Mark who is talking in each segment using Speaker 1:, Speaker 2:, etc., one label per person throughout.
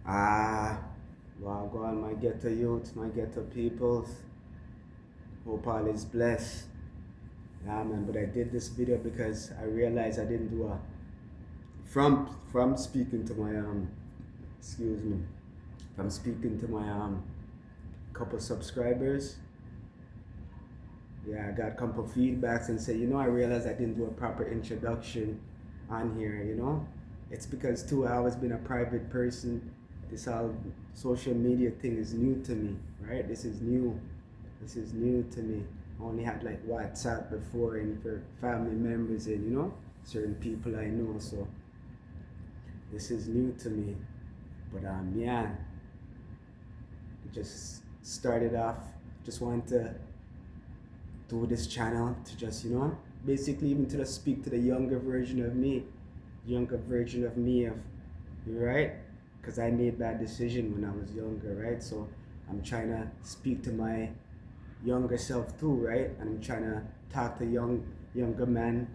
Speaker 1: Ah, well, go on, my ghetto youth, my ghetto peoples. Hope all is blessed. Yeah, man. But I did this video because I realized I didn't do a from speaking to my excuse me, from speaking to my couple subscribers. Yeah, I got a couple feedbacks and said, I realized I didn't do a proper introduction on here. It's because too I always been a private person. This whole social media thing is new to me, right? This is new. This is new to me. I only had like WhatsApp before and for family members and certain people I know. So this is new to me. But yeah, just started off. Just wanted to do this channel to just basically even to just speak to the younger version of me of right, because I made that decision when I was younger, right? So I'm trying to speak to my younger self too, right? And I'm trying to talk to younger men,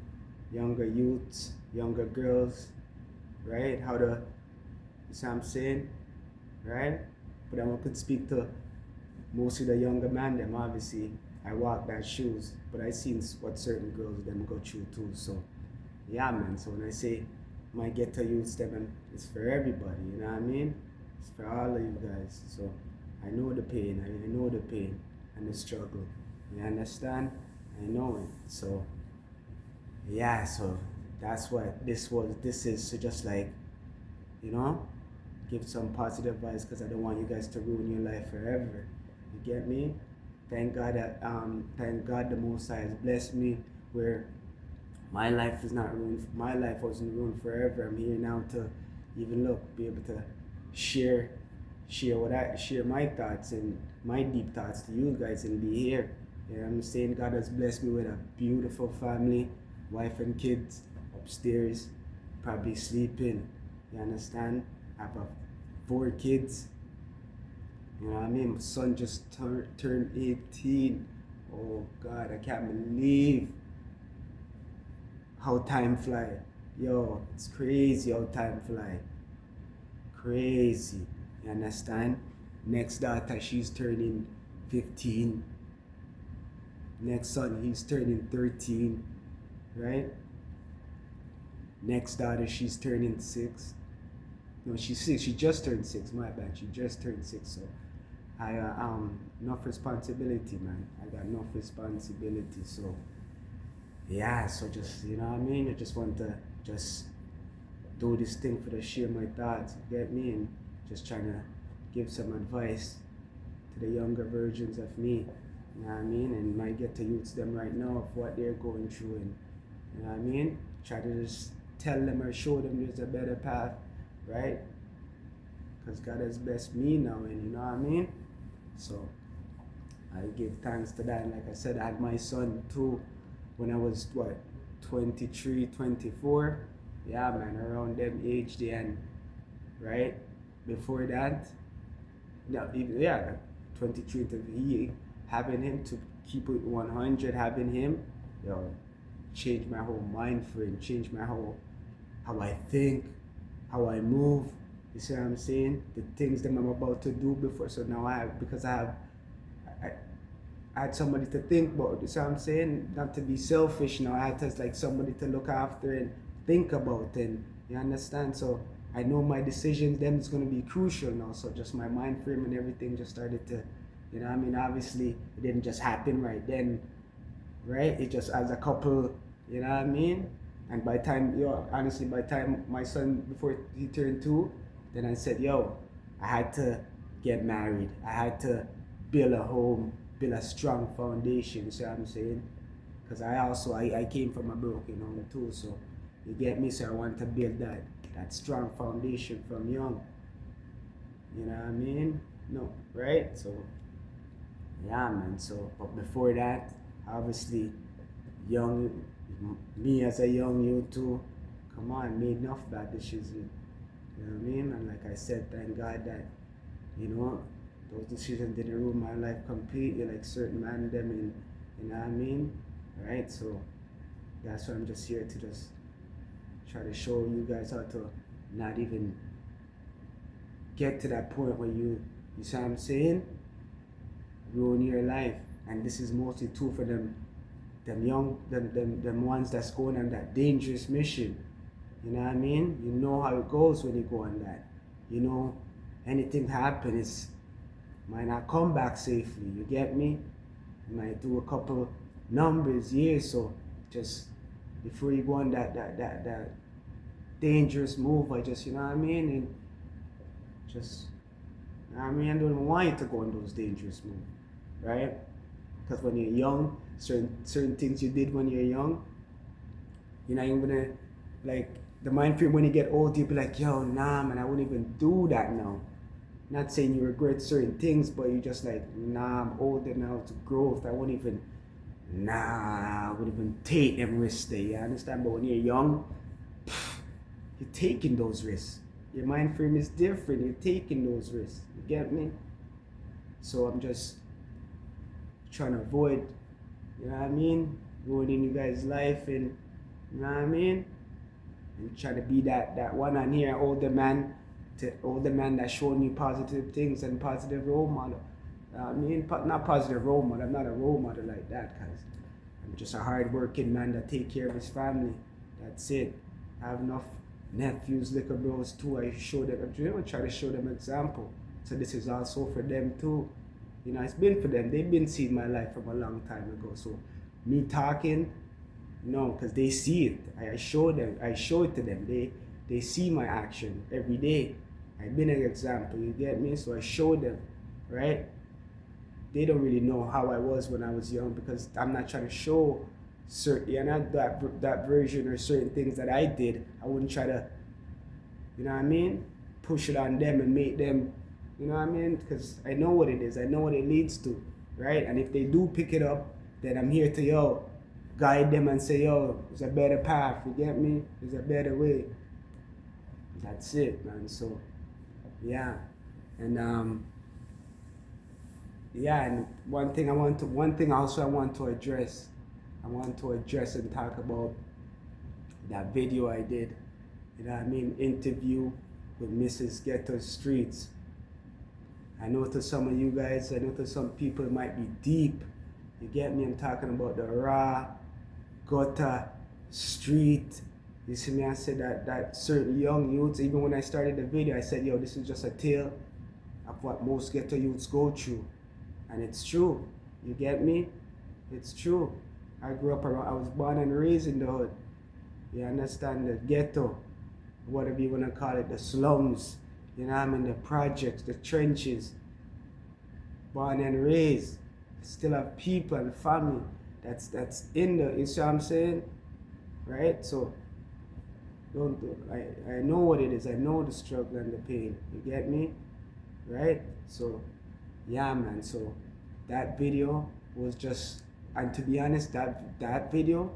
Speaker 1: younger youths, younger girls, right? How to, you see what I'm saying, right? But I could speak to most of the younger men, them obviously I walk that shoes, but I seen what certain girls them go through too. So yeah, man. So when I say my ghetto youths, them, it's for everybody. You know what I mean? It's for all of you guys. So I know the pain. I know the pain and the struggle. You understand? I know it. So yeah. So that's what this was. This is to just like you know give some positive advice because I don't want you guys to ruin your life forever. You get me? Thank God the Most High has blessed me where my life is not ruined. My life wasn't ruined forever. I'm here now to even be able to share, share my thoughts and my deep thoughts to you guys and be here. You know what I'm saying? God has blessed me with a beautiful family, wife and kids upstairs, probably sleeping. You understand? I have 4 kids. You know what I mean? My son just turned 18. Oh God, I can't believe how time fly. Yo, it's crazy how time fly. Crazy. You understand? Next daughter, she's turning 15. Next son, he's turning 13. Right? Next daughter, she's turning 6. No, she's 6. She just turned 6. My bad. She just turned 6. So I enough responsibility, man. I got enough responsibility. So yeah, so just you know what I mean. I just want to just do this thing for the share my thoughts. You get me? And just trying to give some advice to the younger versions of me. You know what I mean? And might get to youths them right now of what they're going through, and you know what I mean. Try to just tell them or show them there's a better path, right? Because God has blessed me now, and you know what I mean. So I give thanks to that. And like I said, I had my son too when I was 23, 24. Yeah, man, around them age then, right? Before that, no, even, yeah, 23 to having him to keep it 100, having him, changed my whole mind frame, changed my whole how I think, how I move. You see what I'm saying? The things that I'm about to do before. So now I, I had somebody to think about. You see what I'm saying? Not to be selfish now. I had to like somebody to look after and think about. And you understand? So I know my decisions then is gonna be crucial now. So just my mind frame and everything just started to, you know what I mean? Obviously it didn't just happen right then, right? It just as a couple, you know what I mean? And by time, honestly, by time my son, before he turned 2, then I said, I had to get married. I had to build a home, build a strong foundation, you see what I'm saying? Because I came from a broken home too, so you get me? So I want to build that strong foundation from young. You know what I mean? No, right? So, yeah, man. So, but before that, obviously, young, me as a young you too, come on, made enough bad decisions. You know what I mean? And like I said, thank God that, those decisions didn't ruin my life completely, like certain man them, and you know what I mean? Right? So that's why I'm just here to just try to show you guys how to not even get to that point where you see what I'm saying, ruin your life. And this is mostly true for them ones that's going on that dangerous mission. You know what I mean? You know how it goes when you go on that. You know, anything happens, might not come back safely. You get me? You might do a couple numbers, years. So just before you go on that dangerous move, I just, you know what I mean? And just, you know what I mean? I don't even want you to go on those dangerous moves, right? Because when you're young, certain things you did when you're young, you're not even gonna, like, the mind frame when you get old, you'll be like, yo, nah, man, I wouldn't even do that now. Not saying you regret certain things, but you're just like, nah, I'm older now to growth. I wouldn't even, I wouldn't even take them risks there, you understand? But when you're young, you're taking those risks. Your mind frame is different, you're taking those risks. You get me? So I'm just trying to avoid, you know what I mean, ruining you guys' life, and you know what I mean, and try to be that one on here, older man that's showing you positive things and positive role model. I mean, not positive role model. I'm not a role model like that, cause I'm just a hard-working man that take care of his family. That's it. I have enough nephews, little bros too. I show them. I try to show them example. So this is also for them too. You know, it's been for them. They've been seeing my life from a long time ago. So me talking, no, because they see it. I show them. I show it to them. They see my action every day. I've been an example. You get me? So I show them, right? They don't really know how I was when I was young, because I'm not trying to show certain, you know, that version or certain things that I did. I wouldn't try to, you know what I mean, push it on them and make them, you know what I mean? Because I know what it is. I know what it leads to, right? And if they do pick it up, then I'm here to, guide them and say, there's a better path. You get me? There's a better way. That's it, man. So, yeah. And, and one thing also I want to address and talk about that video I did, you know what I mean, interview with Mrs. Ghetto Streets. I know to some of you guys, I know to some people it might be deep. You get me? I'm talking about the raw, gutter, street. You see me? I said that certain young youths, even when I started the video, I said, this is just a tale of what most ghetto youths go through. And it's true. You get me? It's true. I was born and raised in the hood. You understand? The ghetto, whatever you want to call it, the slums, you know what I mean, the projects, the trenches. Born and raised. Still have people and family that's in the, you see what I'm saying? Right? So, I know what it is. I know the struggle and the pain. You get me? Right? So, yeah, man. So, that video was just, and to be honest, that video,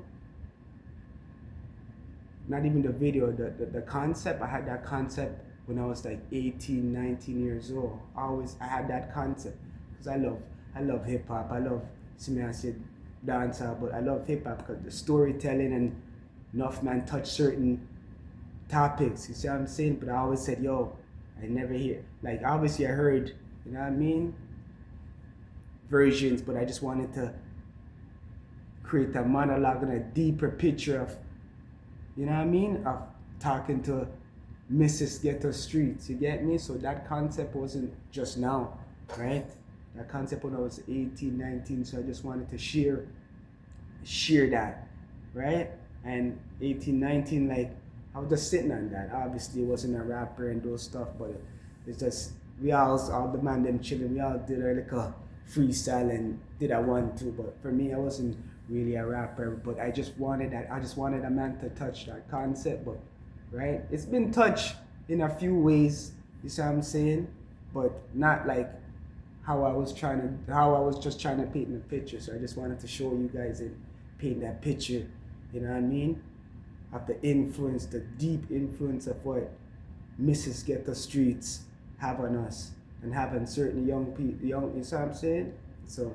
Speaker 1: not even the video, the concept, I had that concept when I was like 18, 19 years old. I had that concept, because I love hip hop. I love, I said dancer, but I love hip hop because the storytelling and enough man touch certain topics. You see what I'm saying? But I always said, I never hear, like, obviously I heard, you know what I mean, versions, but I just wanted to create a monologue and a deeper picture of, you know what I mean, of talking to Mrs. Ghetto Streets. You get me? So that concept wasn't just now, right? That concept when I was 18, 19, so I just wanted to share that, right? And 18, 19, like, I was just sitting on that. Obviously, it wasn't a rapper and those stuff, but it's just, we all the man them chilling, we all did our little freestyle and did a 1-2, but for me, I wasn't really a rapper, but I just wanted a man to touch that concept, but, right? It's been touched in a few ways, you see what I'm saying? But not like how I was just trying to paint the picture. So I just wanted to show you guys and paint that picture, you know what I mean? Of the influence, the deep influence of what Mrs. Ghetto Streets have on us and having certain young people, you see what I'm saying? So,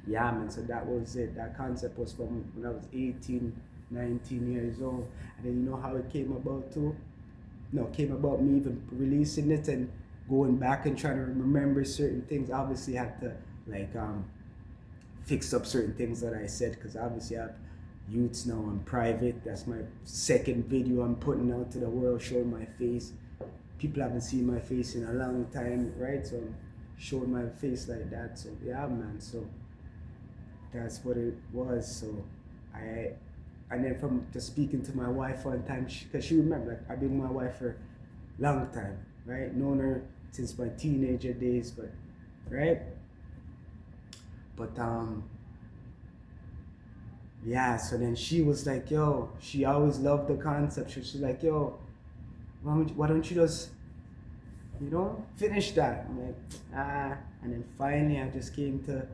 Speaker 1: yeah, man, so that was it. That concept was from when I was 18, 19 years old. And then you know how it came about too? came about me even releasing it and going back and trying to remember certain things. Obviously, I had to like fix up certain things that I said, because obviously I have youths now on private. That's my second video I'm putting out to the world, showing my face. People haven't seen my face in a long time, right? So I'm showing my face like that. So yeah, man. So that's what it was. So and then from just speaking to my wife one time, because she remembered, like, I've been with my wife for a long time, right? Known her since my teenager days, but right? But yeah, so then she was like, yo, she always loved the concept. She's like, yo, why don't you just, finish that? I'm like, and then finally I just came to,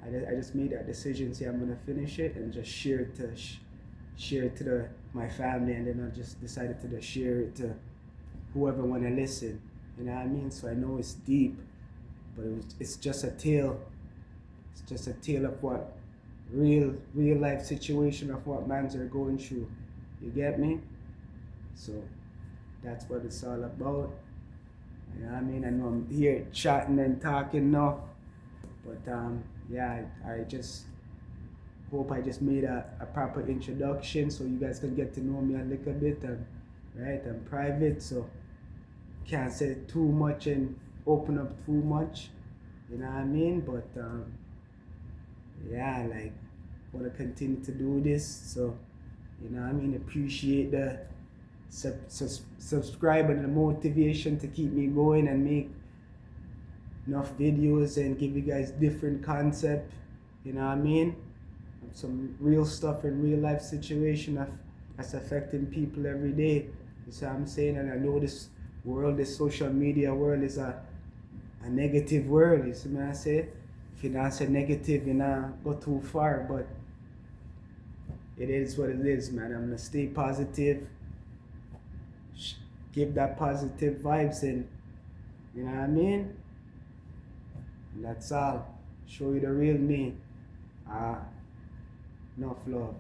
Speaker 1: I just made that decision, say I'm gonna finish it and just share it to my family, and then I just decided to just share it to whoever wanna listen. You know what I mean? So I know it's deep, but it's just a tale. It's just a tale of what real life situation of what mans are going through. You get me? So that's what it's all about. You know what I mean? I know I'm here chatting and talking now, but yeah, I just hope I just made a proper introduction so you guys can get to know me a little bit. And right, I'm private, so can't say too much and open up too much. You know what I mean? But yeah, like, want to continue to do this. So, you know what I mean? Appreciate the subscribe and the motivation to keep me going and make enough videos and give you guys different concept. You know what I mean? Some real stuff in real life situation that's affecting people every day. You see what I'm saying? And I know this world, this social media world, is a negative world. You see what I say? If you not say negative, you not go too far, but it is what it is, man. I'm gonna stay positive, give that positive vibes, and you know what I mean? And that's all. Show you the real me. Enough love.